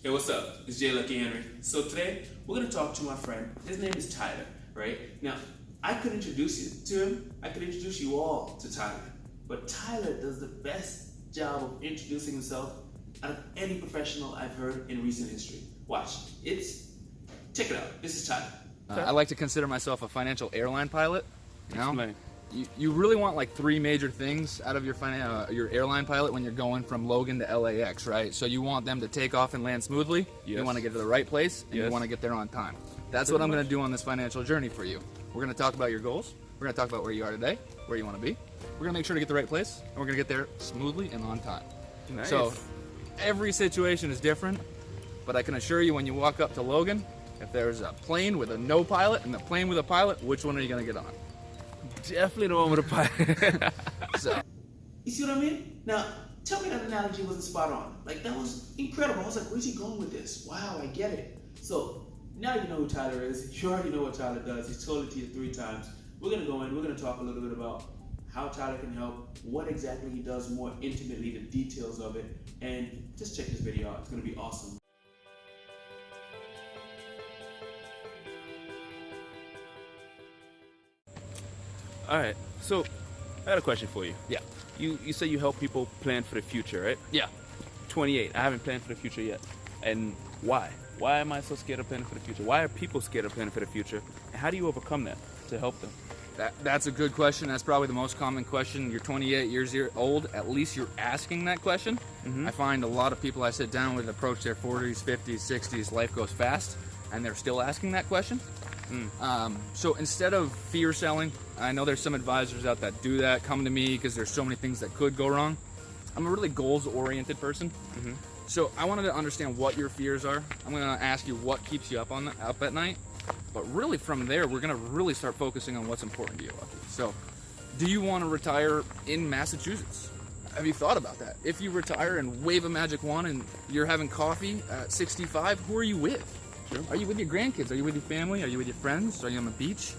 Hey, what's up? It's J. Lucky Henry. So today, we're going to talk to my friend. His name is Tyler, right? Now, I could introduce you to him. I could introduce you all to Tyler. But Tyler does the best job of introducing himself out of any professional I've heard in recent history. Watch. Check it out. This is Tyler. I like to consider myself a financial airline pilot. You know? You really want like three major things out of your airline pilot when you're going from Logan to LAX, right? So you want them to take off and land smoothly. Yes. You want to get to the right place, and you want to get there on time. That's what I'm going to do on this financial journey for you. We're going to talk about your goals. We're going to talk about where you are today, where you want to be. We're going to make sure to get the right place, and we're going to get there smoothly and on time. Nice. So every situation is different, but I can assure you when you walk up to Logan, if there's a plane with a no pilot and a plane with a pilot, which one are you going to get on? Definitely the one with a pilot. So, You see what I mean? Now, tell me that analogy wasn't spot on. Like, that was incredible. I was like, where's he going with this? Wow, I get it. So, now you know who Tyler is. You already know what Tyler does. He's told it to you 3 times. We're going to go in. We're going to talk a little bit about how Tyler can help, what exactly he does more intimately, the details of it, and just check this video out. It's going to be awesome. All right, so I had a question for you. yeah. You say you help people plan for the future, right? Yeah. 28, I haven't planned for the future yet. And why? Why am I so scared of planning for the future? Why are people scared of planning for the future? And how do you overcome that to help them? That's a good question. That's probably the most common question. You're 28 years old. At least you're asking that question. I find a lot of people I sit down with approach their 40s, 50s, 60s. Life goes fast, and they're still asking that question. So instead of fear selling, I know there's some advisors out that do that. Come to me because there's so many things that could go wrong. I'm a really goals-oriented person. So I wanted to understand what your fears are. I'm going to ask you what keeps you up at night. But really from there, we're going to really start focusing on what's important to you, Lucky. So do you want to retire in Massachusetts? Have you thought about that? If you retire and wave a magic wand and you're having coffee at 65, who are you with? Sure. Are you with your grandkids? Are you with your family? Are you with your friends? Are you on the beach?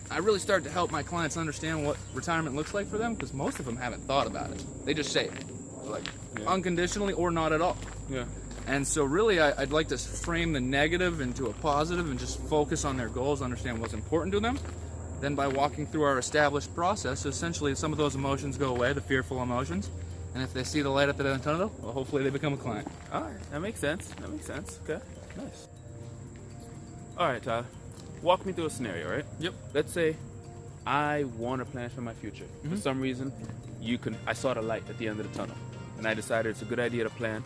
I really start to help my clients understand what retirement looks like for them because most of them haven't thought about it. They just say it, like unconditionally or not at all. Yeah. And so really I'd like to frame the negative into a positive and just focus on their goals, understand what's important to them. Then by walking through our established process, essentially some of those emotions go away, the fearful emotions. And if they see the light at the end of the tunnel, well, hopefully they become a client. All right, that makes sense. That makes sense. Okay, nice. All right, Tyler, walk me through a scenario, right? Yep. Let's say I want to plan for my future. For some reason, I saw the light at the end of the tunnel, and I decided it's a good idea to plan.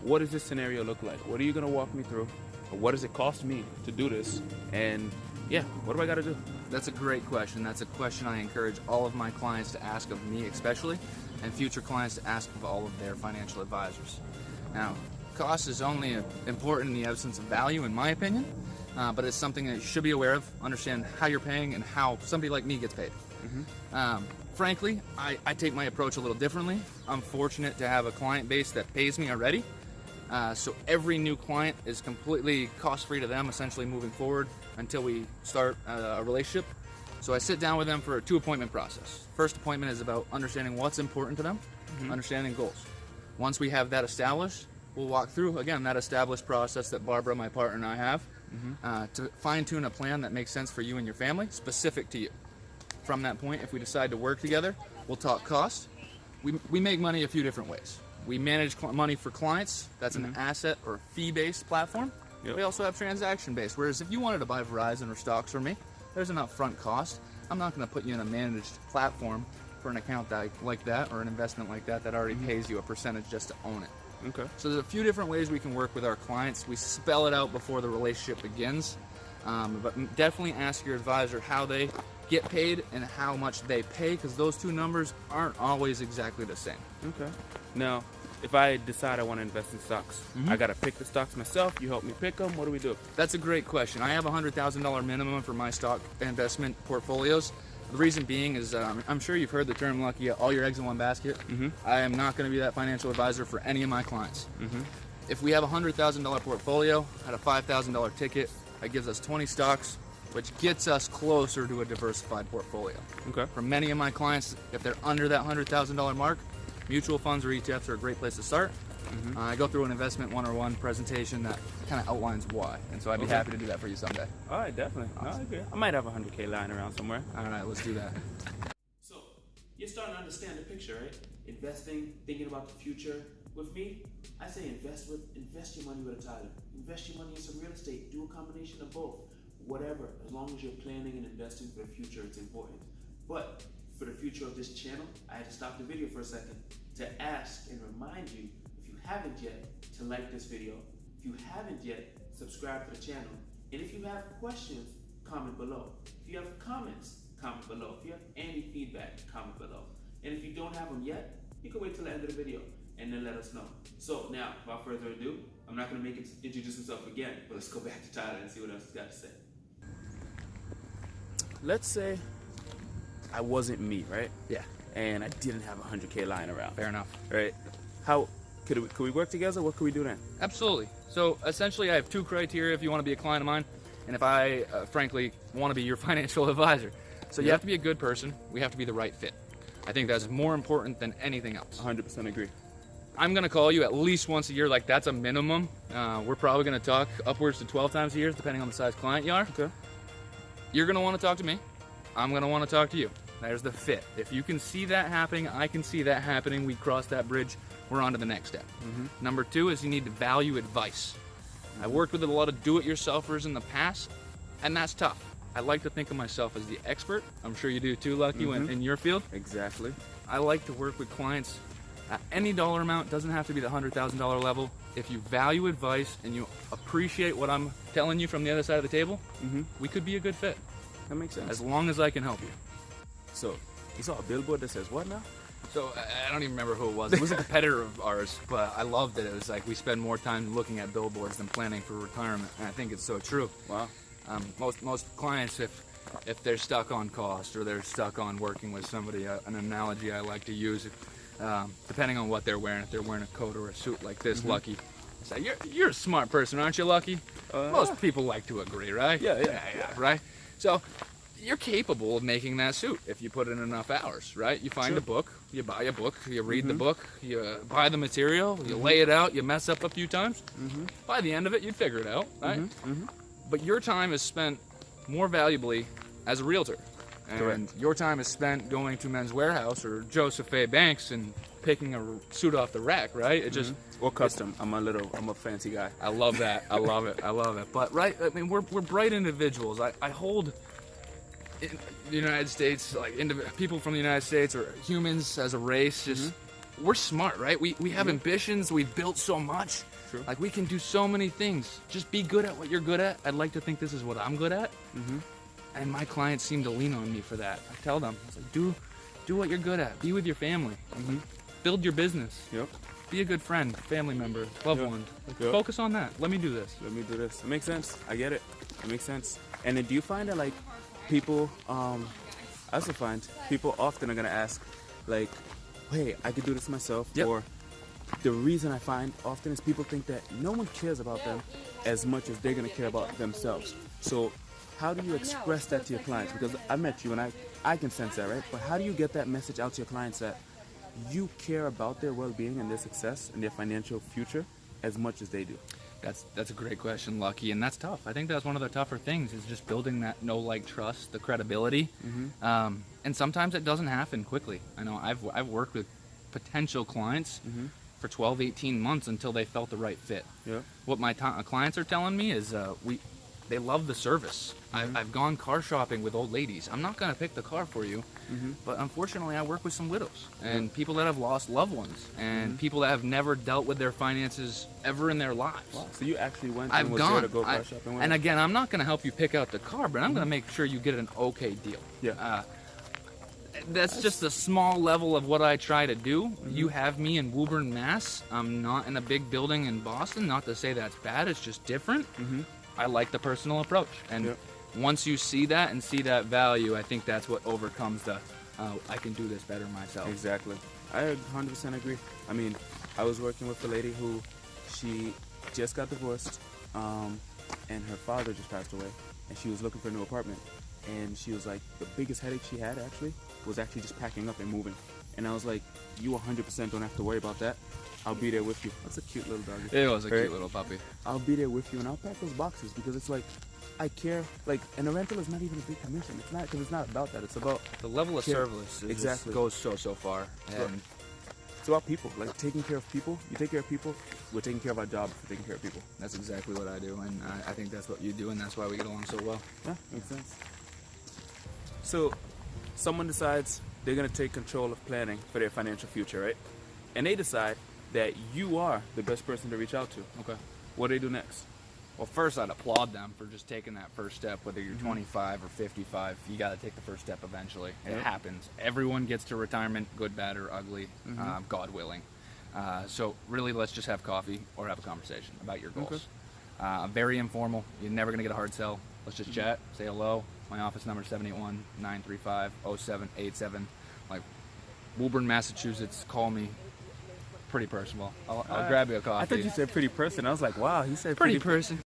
What does this scenario look like? What are you going to walk me through? Or what does it cost me to do this? And yeah, what do I got to do? That's a great question. That's a question I encourage all of my clients to ask of me especially, and future clients to ask of all of their financial advisors. Now, cost is only important in the absence of value, in my opinion, but it's something that you should be aware of, understand how you're paying and how somebody like me gets paid. Frankly, I take my approach a little differently. I'm fortunate to have a client base that pays me already. So every new client is completely cost-free to them, essentially moving forward until we start a relationship. So I sit down with them for a 2-appointment process. First appointment is about understanding what's important to them, understanding goals. Once we have that established, we'll walk through, again, that established process that Barbara, my partner, and I have to fine-tune a plan that makes sense for you and your family, specific to you. From that point, if we decide to work together, we'll talk cost. We make money a few different ways. We manage money for clients. That's an asset or fee-based platform. Yep. We also have transaction-based, whereas if you wanted to buy Verizon or stocks from me, there's an upfront cost. I'm not going to put you in a managed platform for an account like that or an investment like that already pays you a percentage just to own it. Okay. So there's a few different ways we can work with our clients. We spell it out before the relationship begins, but definitely ask your advisor how they get paid and how much they pay, because those two numbers aren't always exactly the same. Okay. Now, if I decide I want to invest in stocks, I got to pick the stocks myself. You help me pick them. What do we do? That's a great question. I have a $100,000 minimum for my stock investment portfolios. The reason being is I'm sure you've heard the term, Lucky, all your eggs in one basket. I am not going to be that financial advisor for any of my clients. If we have a $100,000 portfolio at a $5,000 ticket, that gives us 20 stocks, which gets us closer to a diversified portfolio. Okay. For many of my clients, if they're under that $100,000 mark, mutual funds or ETFs are a great place to start. I go through an investment 101 presentation that kind of outlines why, and so I'd be happy to do that for you someday. All right, definitely. Awesome. No, I agree. I might have a 100K lying around somewhere. All right, let's do that. So you're starting to understand the picture, right? Investing, thinking about the future. With me, I say invest your money with a Tyler. Invest your money in some real estate. Do a combination of both. Whatever, as long as you're planning and investing for the future, it's important. But for the future of this channel, I had to stop the video for a second to ask and remind you, if you haven't yet, to like this video. If you haven't yet, subscribe to the channel. And if you have questions, comment below. If you have comments, comment below. If you have any feedback, comment below. And if you don't have them yet, you can wait till the end of the video and then let us know. So now, without further ado, I'm not going to make him introduce himself again, but let's go back to Tyler and see what else he's got to say. Let's say I wasn't me, right? Yeah. And I didn't have 100K lying around. Fair enough. Right? How could we work together? What could we do then? Absolutely. So essentially, I have two criteria if you want to be a client of mine, and if I, frankly, want to be your financial advisor. So you have to be a good person. We have to be the right fit. I think that's more important than anything else. 100% agree. I'm going to call you at least once a year. Like, that's a minimum. We're probably going to talk upwards to 12 times a year, depending on the size client you are. Okay. You're going to want to talk to me. I'm going to want to talk to you. There's the fit. If you can see that happening, I can see that happening. We cross that bridge. We're on to the next step. Number two is you need to value advice. I worked with a lot of do-it-yourselfers in the past, and that's tough. I like to think of myself as the expert. I'm sure you do too, Lucky, in your field. Exactly. I like to work with clients at any dollar amount. Doesn't have to be the $100,000 level. If you value advice and you appreciate what I'm telling you from the other side of the table, we could be a good fit. That makes sense. As long as I can help you. So, you saw a billboard that says what now? So, I don't even remember who it was. It was a competitor of ours, but I loved it. It was like we spend more time looking at billboards than planning for retirement, and I think it's so true. Wow. Most clients, if they're stuck on cost or they're stuck on working with somebody, an analogy I like to use, depending on what they're wearing, if they're wearing a coat or a suit like this, Lucky, say, you're a smart person, aren't you, Lucky? Most people like to agree, right? Yeah, right? So, you're capable of making that suit if you put in enough hours, right? You find a book, you buy a book, you read the book, you buy the material, you lay it out, you mess up a few times. By the end of it, you'd figure it out, right? But your time is spent more valuably as a realtor. And your time is spent going to Men's Warehouse or Joseph A. Banks and picking a suit off the rack, right? It just or custom. I'm a fancy guy. I love that. I love it. I love it. But right, I mean, we're bright individuals. I hold in the United States, like people from the United States or humans as a race, just we're smart, right? We have ambitions. We've built so much. True. Like we can do so many things. Just be good at what you're good at. I'd like to think this is what I'm good at. And my clients seem to lean on me for that. I tell them, I was like, do what you're good at. Be with your family. Build your business. Yep. Be a good friend, family member, loved one. Like, focus on that. Let me do this. Let me do this. It makes sense. I get it. It makes sense. And then do you find that like people, I also find people often are gonna ask, like, hey, I could do this myself. Or the reason I find often is people think that no one cares about them as much as they're gonna care about themselves. So how do you express that to your clients? Because I met you and I can sense that, right? But how do you get that message out to your clients that you care about their well-being and their success and their financial future as much as they do? That's a great question, Lucky, and that's tough. I think that's one of the tougher things is just building that know, like, trust, the credibility. And sometimes it doesn't happen quickly. I know I've worked with potential clients for 12, 18 months until they felt the right fit. What my clients are telling me is they love the service. I've gone car shopping with old ladies. I'm not going to pick the car for you, but unfortunately I work with some widows and people that have lost loved ones and people that have never dealt with their finances ever in their lives. Wow. So you actually went I've and was gone, there to go car shopping with and them? again, I'm not going to help you pick out the car, but I'm going to make sure you get an okay deal. That's just a small level of what I try to do. You have me in Woburn, Mass. I'm not in a big building in Boston. Not to say that's bad, it's just different. I like the personal approach. And once you see that and see that value, I think that's what overcomes the, I can do this better myself. Exactly. I 100% agree. I mean, I was working with a lady who, she just got divorced, and her father just passed away, and she was looking for a new apartment. And she was like, the biggest headache she had actually was actually just packing up and moving. And I was like, you 100% don't have to worry about that. I'll be there with you. That's a cute little doggy. It was a Right? cute little puppy. I'll be there with you, and I'll pack those boxes because it's like, I care. Like, and a rental is not even a big commission. It's not, because it's not about that. It's about The level of care. service Exactly. goes so far. And It's about people. Like, taking care of people. You take care of people, we're taking care of our job for taking care of people. that's exactly what I do, and I think that's what you do, and that's why we get along so well. Yeah, makes sense. So, someone decides they're going to take control of planning for their financial future, right? And they decide that you are the best person to reach out to. Okay. What do they do next? Well, first, I'd applaud them for just taking that first step. Whether you're 25 or 55, you got to take the first step eventually. It happens. Everyone gets to retirement, good, bad, or ugly, God willing. So really, let's just have coffee or have a conversation about your goals. Very informal. You're never going to get a hard sell. Let's just chat, say hello. My office number is 781-935-0787. Like, Woburn, Massachusetts, call me. Pretty personal. I'll grab you a coffee. I thought you said pretty person. I was like, wow, he said pretty person.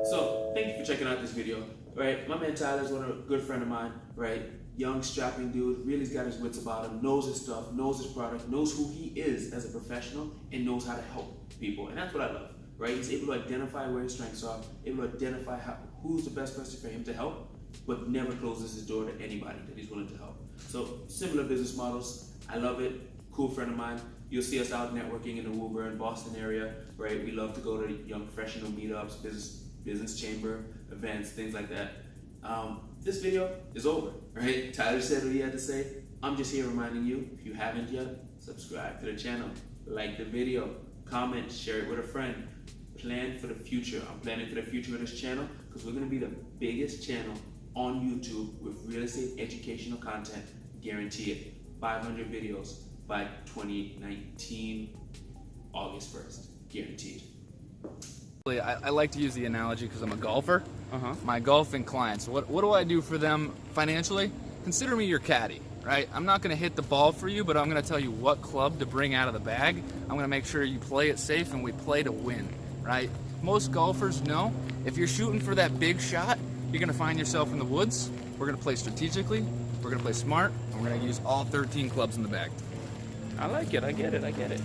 So, thank you for checking out this video, right? My man Tyler's a good friend of mine, right? Young, strapping dude, really's got his wits about him, knows his stuff, knows his product, knows who he is as a professional, and knows how to help people. And that's what I love, right? He's able to identify where his strengths are, able to identify who's the best person for him to help, but never closes his door to anybody that he's willing to help. So, similar business models. I love it. Cool friend of mine. You'll see us out networking in the Woburn, Boston area, right? We love to go to young professional meetups, business chamber events, things like that. This video is over, right? Tyler said what he had to say. I'm just here reminding you, if you haven't yet, subscribe to the channel, like the video, comment, share it with a friend. Plan for the future. I'm planning for the future of this channel because we're going to be the biggest channel on YouTube with real estate educational content, guarantee it. 500 videos by 2019, August 1st, guaranteed. I like to use the analogy because I'm a golfer. My golfing clients, what do I do for them financially? Consider me your caddy, right? I'm not going to hit the ball for you, but I'm going to tell you what club to bring out of the bag. I'm going to make sure you play it safe and we play to win, right? Most golfers know if you're shooting for that big shot, you're going to find yourself in the woods. We're going to play strategically, we're going to play smart, and we're going to use all 13 clubs in the bag. I like it. I get it.